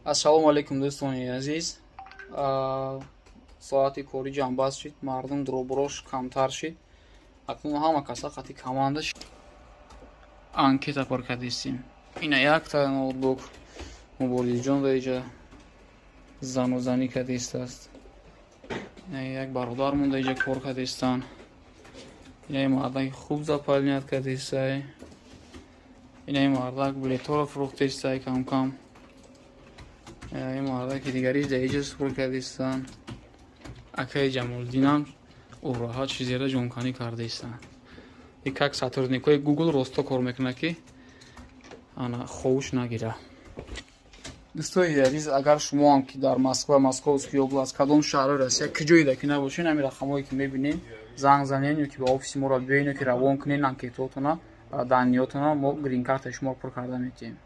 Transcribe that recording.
Ассалому алайкум дӯстони азиз. Соати кори ҷамъбаст шид, мардум дурӯбурош камтар шид. Акнун ҳама каса хати команда анкета пур кардистим. Ина якта ноутбук муболиҷон деҷа зану занӣ кардистааст. Ина як бародар мондаиҷа кор кардистан. Ина мардак хуб запалният кардистай. Ина мардак билетҳоро фурӯхтистай кам-кам. Мардаки дигариш даиҷа супур кардистан. Акаи Ҷамолдинам ураҳат чизера ҷонканӣ кардистан. И как сотрудникои Google росто кор мекунад ки ана ховуш нагира. Дӯстои азиз, агар шумоам ки дар Москва, Московский област, кадом шаҳри Россия киҷоида ки набошен, ҳамин рақамҳое ки мебинем занг занен ё ки ба офиси моро биёен ё ки равон кунен анкетаотона, даниётона, мо грин картаи шуморо пур карда метиҳем.